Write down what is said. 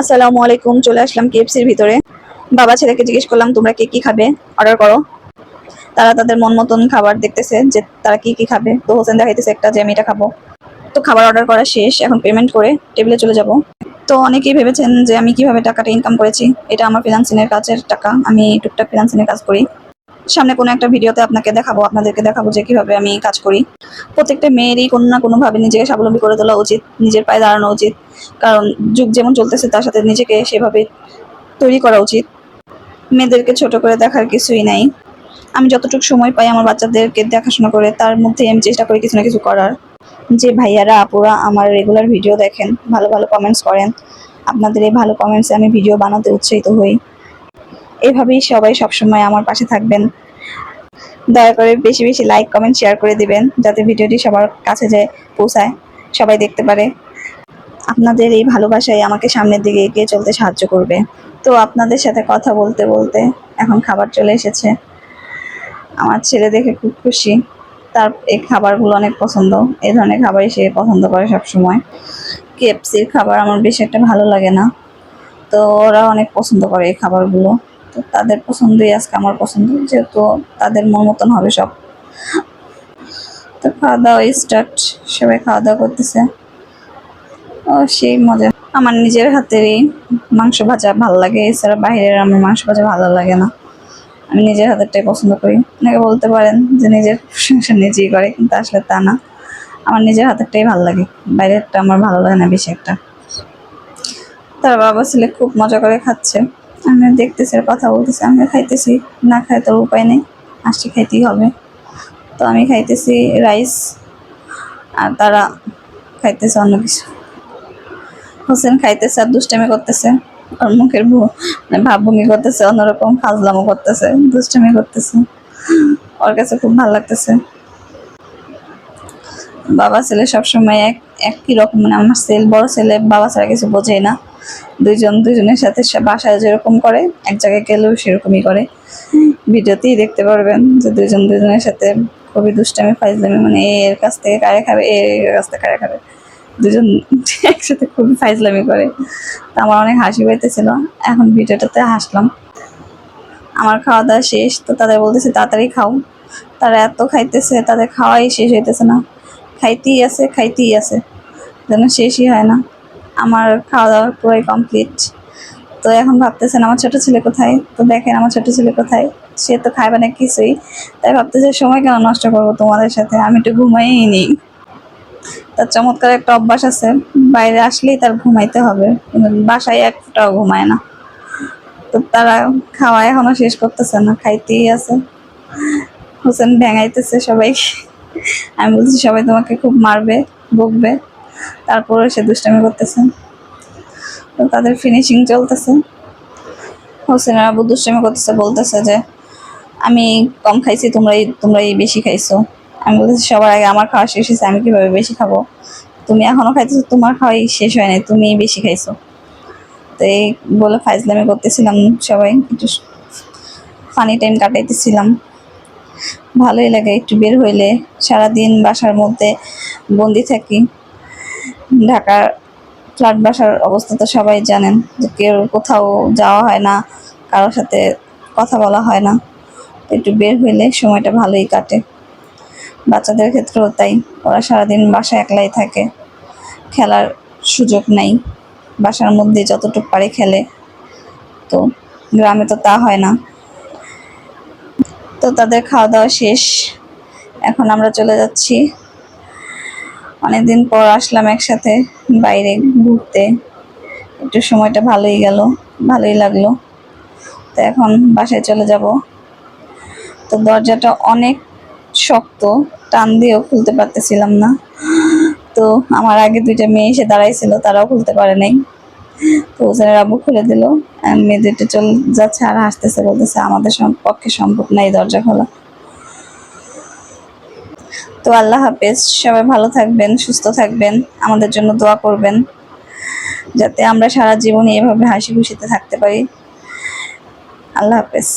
আসসালামু আলাইকুম। চলে আসলাম কেএফসির ভিতরে। বাবা ছেলেকে জিজ্ঞেস করলাম, তোমরা কে কি খাবে, অর্ডার করো। তারা তাদের মন মতন খাবার দেখতেছে যে তারা কি কি খাবে। তো হোসেন দেখাইতেছে একটা যে আমি এটা খাবো। তো খাবার অর্ডার করা শেষ, এখন পেমেন্ট করে টেবিলে চলে যাব। তো অনেকেই ভেবেছেন যে আমি কিভাবে টাকাটা ইনকাম করেছি। এটা আমার ফ্রিল্যান্সিংয়ের কাজের টাকা, আমি টুকটাক ফ্রিল্যান্সিংয়ের কাজ করি। সামনে কোনো একটা ভিডিওতে আপনাদেরকে দেখাবো যে কিভাবে আমি কাজ করি। প্রত্যেকটা মেয়েরই কোনো না কোনোভাবে নিজেকে স্বাবলম্বী করে তোলা উচিত, নিজের পায়ে দাঁড়ানো উচিত। কারণ যুগ যেমন চলতেছে তার সাথে নিজেকে সেভাবে তৈরি করা উচিত। মেয়েদেরকে ছোট করে দেখার কিছুই নাই। আমি যতটুকু সময় পাই আমার বাচ্চাদেরকে দেখাশোনা করে তার মধ্যে আমি চেষ্টা করি কিছু না কিছু করার। যে ভাইয়ারা আপুরা আমার রেগুলার ভিডিও দেখেন, ভালো ভালো কমেন্টস করেন, আপনাদের এই ভালো কমেন্টসে আমি ভিডিও বানাতে উৎসাহিত হই। এভাবেই সবাই সবসময় আমার পাশে থাকবেন। দয়া করে বেশি বেশি লাইক কমেন্ট শেয়ার করে দিবেন, যাতে ভিডিওটি সবার কাছে যায় পৌঁছায়, সবাই দেখতে পারে। আপনাদের এই ভালোবাসাই আমাকে সামনের দিকে এগিয়ে চলতে সাহায্য করবে। তো আপনাদের সাথে কথা বলতে বলতে এখন খাবার চলে এসেছে। আমার ছেলে দেখে খুব খুশি, তার এই খাবারগুলো অনেক পছন্দ। এই ধরনের খাবারই সে পছন্দ করে সবসময়। কেএফসির খাবার আমার বেশি একটা ভালো লাগে না, তো ওরা অনেক পছন্দ করে এই খাবারগুলো। তো তাদের পছন্দই আজকে আমার পছন্দ, যেহেতু তাদের মন মতন হবে সব। তো খাওয়া দাওয়া স্টার্ট, সবাই খাওয়া দাওয়া করতেছে। ও সেই মজা। আমার নিজের হাতেরই মাংস ভাজা ভালো লাগে, এছাড়া বাইরের আমার মাংস ভাজা ভালো লাগে না। আমি নিজের হাতেরটাই পছন্দ করি। অনেকে বলতে পারেন যে নিজের প্রশংসা নিজেই করে, কিন্তু আসলে তা না। আমার নিজের হাতেরটাই ভালো লাগে, বাইরেরটা আমার ভালো লাগে না বেশি একটা। তার বাবা ছেলে খুব মজা করে খাচ্ছে, আমি দেখতেছি আর কথা বলতেছি। আমি খাইতেছি, না খাই তোর উপায় নেই, আসছি খাইতেই হবে। তো আমি খাইতেছি রাইস, আর তারা খাইতেছে অন্য কিছু। হোসেন খাইতেছে আর দুষ্টামি করতেছে, ওর মুখের ভাবভঙ্গি করতেছে অন্যরকম, ফাজলামো করতেছে, দুষ্টামি করতেছে। ওর কাছে খুব ভালো লাগতেছে। বাবা ছেলে সবসময় একই রকম, মানে আমার বড় ছেলে বাবা ছাড়া কিছু বোঝেই না। দুজনের সাথে বাসায় যেরকম করে এক জায়গায় গেলেও সেরকমই করে। ভিডিওতেই দেখতে পারবেন যে দুজনের সাথে খুবই দুষ্টামি ফাইজলামি, মানে এর কাছ থেকে কারে খাবে, এর কাছ থেকে কারে খাবে, দুজন একসাথে খুবই ফাইজলামি করে। তা আমার অনেক হাসি পাইতেছিল, এখন ভিডিওটাতে হাসলাম। আমার খাওয়া দাওয়া শেষ, তো তাদের বলতেছে তাড়াতাড়ি খাও। তারা এত খাইতেছে, তাদের খাওয়াই শেষ হইতেছে না, খাইতেই আছে, যেন শেষই হয় না। আমার খাওয়া দাওয়া পুরাই কমপ্লিট। তো এখন ভাবতেছেন আমার ছোট ছেলে কোথায়। তো দেখেন আমার ছোট ছেলে কোথায়, সে তো খাইবে না কিছুই। তাই ভাবতেছে সময় কেন নষ্ট করবো তোমাদের সাথে, আমি একটু ঘুমাইই নিই। তার চমৎকার একটা অভ্যাস আছে, বাইরে আসলেই তার ঘুমাইতে হবে, কিন্তু বাসায় এক ফোঁটাও ঘুমায় না। তো তারা খাওয়া এখনো শেষ করতেছে না, খাইতেই আছে। হোসেন ভেঙাইতেছে সবাইকে। আমি বলছি সবাই তোমাকে খুব মারবে, বকবে, তারপরে সে দুষ্টামি করতেছে। তো তাদের ফিনিশিং চলতেছে। হোসেন আবু দুষ্টামি করতেছে, বলতেছে যে আমি কম খাইছি, তোমরাই বেশি খাইছো। আমি বলতেছি সবার আগে আমার খাওয়া শেষ হয়েছে, আমি কিভাবে বেশি খাবো, তুমি এখনো খাইতেছো, তোমার খাওয়াই শেষ হয় নাই, তুমি বেশি খাইছো। তো এই বলে ফাইজলামি করতেছিলাম, সবাই একটু ফানি টাইম কাটাইতেছিলাম। ভালোই লাগে একটু বের হইলে, সারাদিন বাসার মধ্যে বন্দি থাকি। ঢাকার ফ্ল্যাট বাসার অবস্থা তো সবাই জানেন, যে কেউ কোথাও যাওয়া হয় না, কারোর সাথে কথা বলা হয় না। একটু বের হইলে সময়টা ভালোই কাটে। বাচ্চাদের ক্ষেত্রেও তাই, ওরা সারাদিন বাসায় একলাই থাকে, খেলার সুযোগ নাই, বাসার মধ্যে যতটুকু পারে খেলে। তো গ্রামে তো তা হয় না। তো তাদের খাওয়া দাওয়া শেষ, এখন আমরা চলে যাচ্ছি। অনেকদিন পর আসলাম একসাথে বাইরে ঘুরতে, একটু সময়টা ভালোই গেল, ভালোই লাগলো। তো এখন বাসায় চলে যাব। তো দরজাটা অনেক শক্ত, টান দিয়েও খুলতে পারতেছিলাম না। তো আমার আগে দুইটা মেয়ে এসে দাঁড়াইছিল, তারাও খুলতে পারে নাই। তো হোসেনের আব্বু খুলে দিল। মেয়ে দুইটা চলে যাচ্ছে আর হাসতেছে, বলতেছে আমাদের পক্ষে সম্ভব নাই দরজা খোলা। তো আল্লাহ হাফেজ, সবাই ভালো থাকবেন, সুস্থ থাকবেন, আমাদের জন্য দোয়া করবেন, যাতে আমরা সারা জীবন এভাবে হাসি খুশিতে থাকতে পারি। আল্লাহ হাফেজ।